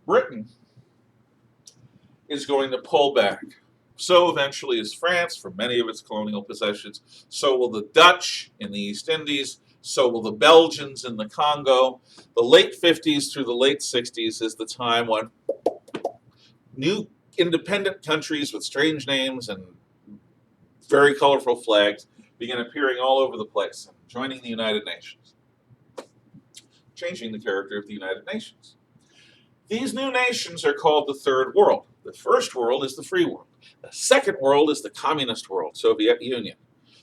Britain is going to pull back. So eventually is France from many of its colonial possessions. So will the Dutch in the East Indies. So will the Belgians in the Congo. The late 50s through the late 60s is the time when new independent countries with strange names and very colorful flags began appearing all over the place and joining the United Nations, changing the character of the United Nations. These new nations are called the Third World. The first world is the free world. The second world is the communist world, Soviet Union.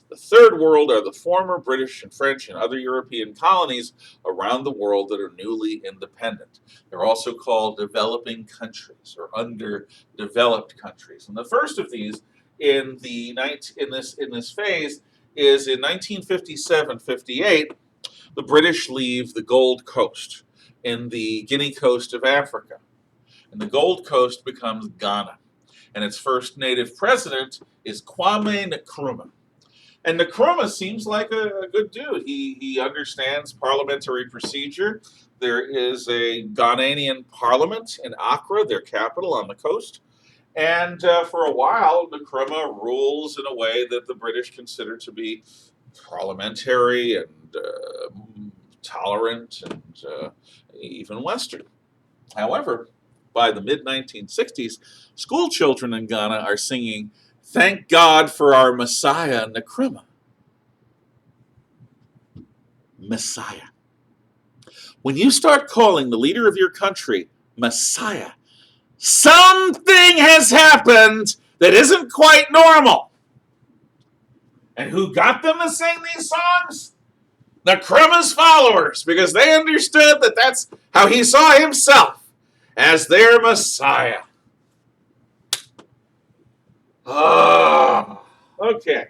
The third world are the former British and French and other European colonies around the world that are newly independent. They're also called developing countries or underdeveloped countries. And the first of these in this phase is in 1957-58. The British leave the Gold Coast in the Guinea coast of Africa, and the Gold Coast becomes Ghana. And its first native president is Kwame Nkrumah. And Nkrumah seems like a good dude. He understands parliamentary procedure. There is a Ghanaian parliament in Accra, their capital on the coast. And for a while, Nkrumah rules in a way that the British consider to be parliamentary and tolerant and even Western. However, by the mid-1960s, school children in Ghana are singing, "Thank God for our Messiah, Nkrumah." Messiah. When you start calling the leader of your country Messiah, something has happened that isn't quite normal. And who got them to sing these songs? Nkrumah's followers, because they understood that that's how he saw himself, as their Messiah. Okay.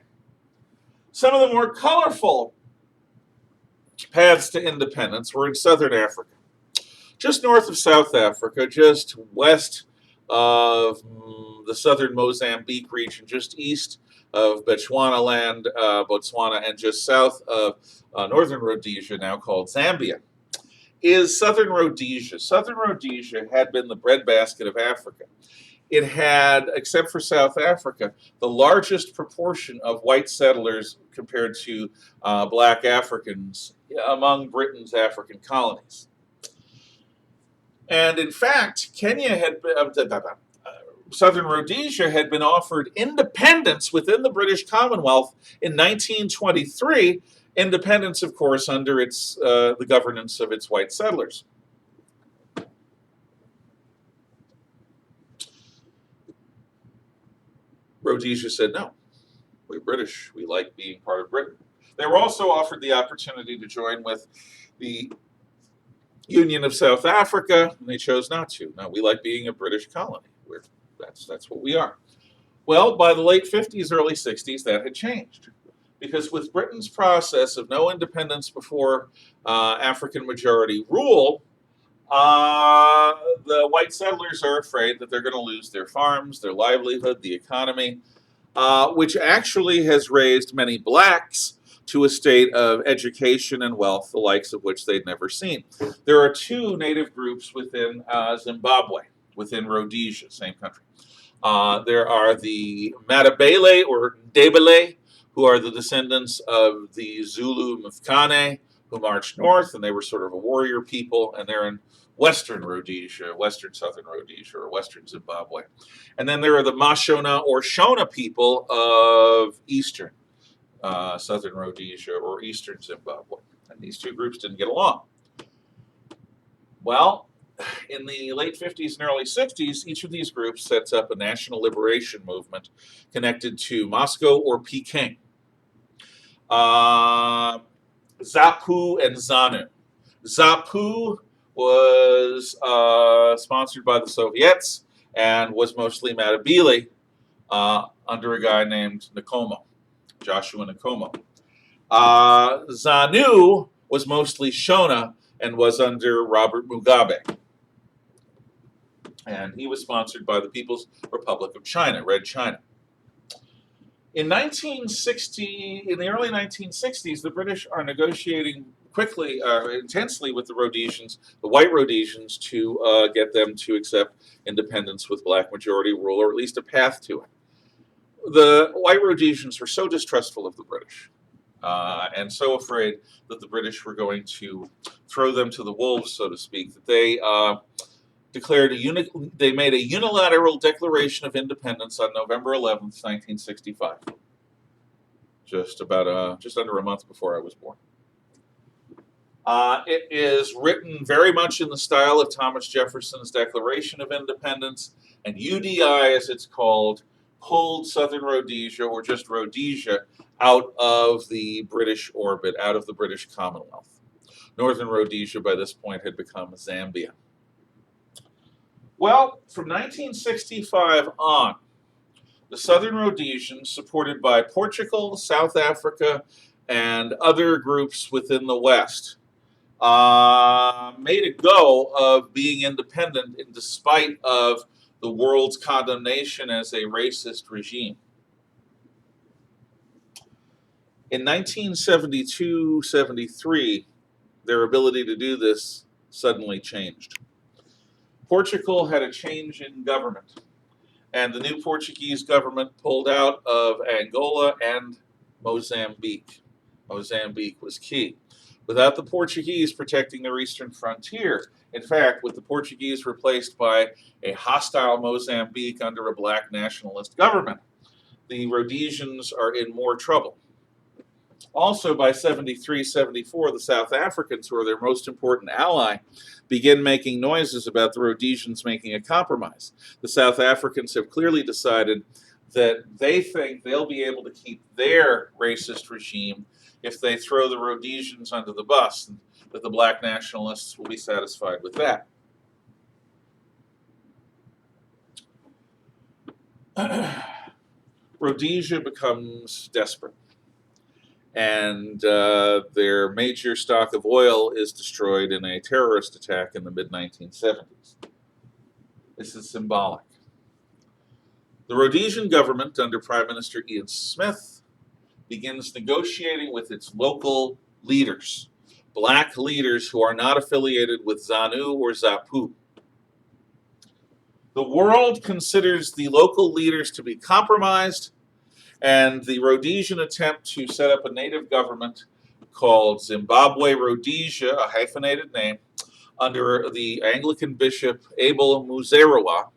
Some of the more colorful paths to independence were in southern Africa. Just north of South Africa, just west of the southern Mozambique region, just east of Botswana land, Botswana, and just south of northern Rhodesia, now called Zambia, is southern Rhodesia. Southern Rhodesia had been the breadbasket of Africa. It had, except for South Africa, the largest proportion of white settlers compared to black Africans among Britain's African colonies. And in fact, Southern Rhodesia had been offered independence within the British Commonwealth in 1923, independence, of course, under the governance of its white settlers. Rhodesia said, no, we're British. We like being part of Britain. They were also offered the opportunity to join with the Union of South Africa, and they chose not to. No, we like being a British colony. That's what we are. Well, by the late 50s, early 60s, that had changed. Because with Britain's process of no independence before African majority rule, the white settlers are afraid that they're going to lose their farms, their livelihood, the economy, which actually has raised many blacks to a state of education and wealth, the likes of which they'd never seen. There are two native groups within Zimbabwe, within Rhodesia, same country. There are the Matabele or Ndebele, who are the descendants of the Zulu Mfukane, who marched north, and they were sort of a warrior people, and they're in western Rhodesia, western southern Rhodesia, or western Zimbabwe. And then there are the Mashona or Shona people of eastern southern Rhodesia or eastern Zimbabwe. And these two groups didn't get along. Well, in the late 50s and early 60s, each of these groups sets up a national liberation movement connected to Moscow or Peking. ZAPU and ZANU. ZAPU was sponsored by the Soviets and was mostly Matabele under a guy named Nkomo, Joshua Nkomo. ZANU was mostly Shona and was under Robert Mugabe. And he was sponsored by the People's Republic of China, Red China. In the early 1960s, the British are negotiating quickly, intensely with the Rhodesians, the white Rhodesians, to get them to accept independence with black majority rule, or at least a path to it. The white Rhodesians were so distrustful of the British and so afraid that the British were going to throw them to the wolves, so to speak, that they they made a unilateral declaration of independence on November 11th, 1965, just under a month before I was born. It is written very much in the style of Thomas Jefferson's Declaration of Independence, and UDI, as it's called, pulled Southern Rhodesia, or just Rhodesia, out of the British orbit, out of the British Commonwealth. Northern Rhodesia, by this point, had become Zambia. Well, from 1965 on, the Southern Rhodesians, supported by Portugal, South Africa, and other groups within the West, made a go of being independent in despite of the world's condemnation as a racist regime. In 1972-73, their ability to do this suddenly changed. Portugal had a change in government, and the new Portuguese government pulled out of Angola and Mozambique. Mozambique was key. Without the Portuguese protecting their eastern frontier, in fact, with the Portuguese replaced by a hostile Mozambique under a black nationalist government, the Rhodesians are in more trouble. Also, by 73-74, the South Africans, who are their most important ally, begin making noises about the Rhodesians making a compromise. The South Africans have clearly decided that they think they'll be able to keep their racist regime if they throw the Rhodesians under the bus, and that the black nationalists will be satisfied with that. Rhodesia becomes desperate, and their major stock of oil is destroyed in a terrorist attack in the mid-1970s. This is symbolic. The Rhodesian government, under Prime Minister Ian Smith, begins negotiating with its local leaders, black leaders who are not affiliated with ZANU or ZAPU. The world considers the local leaders to be compromised, and the Rhodesian attempt to set up a native government called Zimbabwe Rhodesia, a hyphenated name, under the Anglican bishop Abel Muzerewa,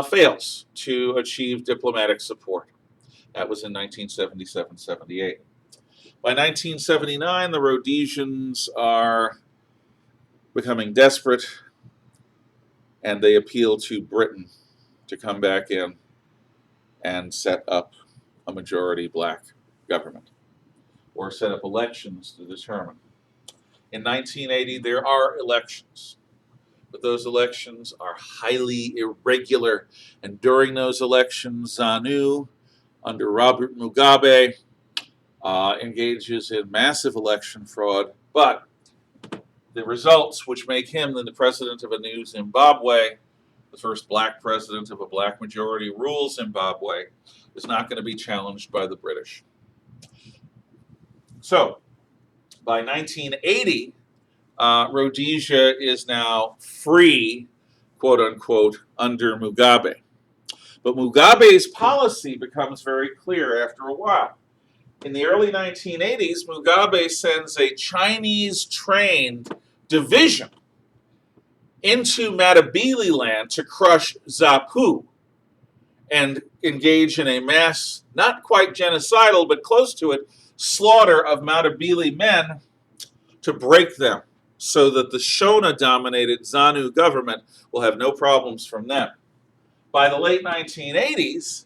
fails to achieve diplomatic support. That was in 1977-78. By 1979, the Rhodesians are becoming desperate, and they appeal to Britain to come back in and set up a majority black government, or set up elections to determine. In 1980, there are elections, but those elections are highly irregular, and during those elections, ZANU, under Robert Mugabe, engages in massive election fraud, but the results, which make him then the president of a new Zimbabwe, the first black president of a black majority rule Zimbabwe, is not going to be challenged by the British. So, by 1980, Rhodesia is now free, quote unquote, under Mugabe. But Mugabe's policy becomes very clear after a while. In the early 1980s, Mugabe sends a Chinese-trained division into Matabele land to crush ZAPU and engage in a mass, not quite genocidal, but close to it, slaughter of Matabele men to break them so that the Shona-dominated ZANU government will have no problems from them. By the late 1980s,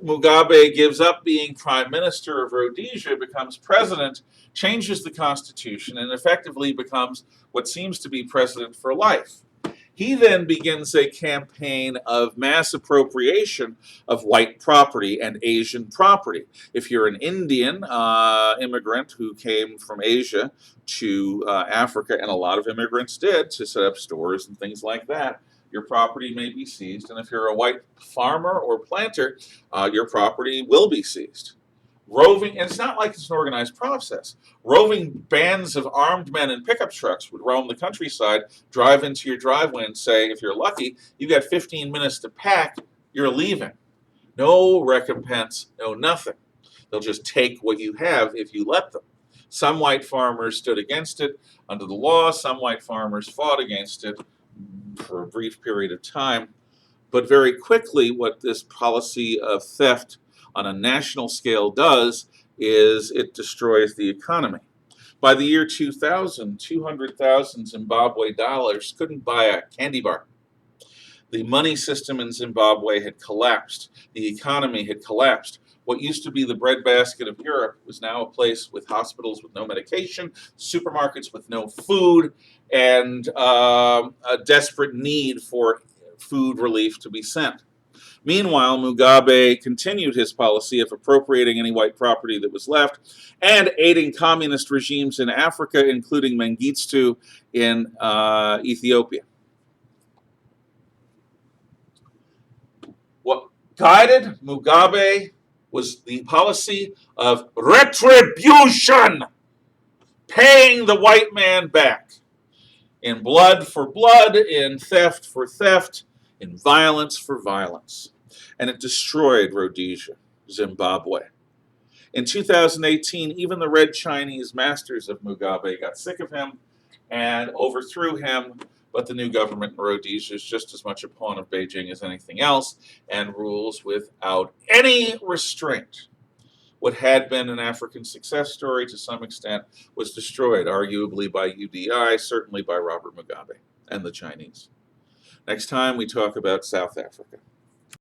Mugabe gives up being prime minister of Rhodesia, becomes president, changes the constitution, and effectively becomes what seems to be president for life. He then begins a campaign of mass appropriation of white property and Asian property. If you're an Indian immigrant who came from Asia to Africa, and a lot of immigrants did, to set up stores and things like that, your property may be seized. And if you're a white farmer or planter, your property will be seized. Roving, and it's not like it's an organized process. Roving bands of armed men in pickup trucks would roam the countryside, drive into your driveway and say, if you're lucky, you've got 15 minutes to pack, you're leaving. No recompense, no nothing. They'll just take what you have if you let them. Some white farmers stood against it under the law. Some white farmers fought against it for a brief period of time. But very quickly, what this policy of theft on a national scale does is it destroys the economy. By the year 2000, 200,000 Zimbabwe dollars couldn't buy a candy bar. The money system in Zimbabwe had collapsed. The economy had collapsed. What used to be the breadbasket of Europe was now a place with hospitals with no medication, supermarkets with no food, and a desperate need for food relief to be sent. Meanwhile, Mugabe continued his policy of appropriating any white property that was left and aiding communist regimes in Africa, including Mengistu in Ethiopia. What guided Mugabe was the policy of retribution, paying the white man back in blood for blood, in theft for theft, in violence for violence. And it destroyed Rhodesia, Zimbabwe. In 2018, even the red Chinese masters of Mugabe got sick of him and overthrew him, but the new government in Rhodesia is just as much a pawn of Beijing as anything else and rules without any restraint. What had been an African success story to some extent was destroyed, arguably by UDI, certainly by Robert Mugabe and the Chinese. Next time we talk about South Africa.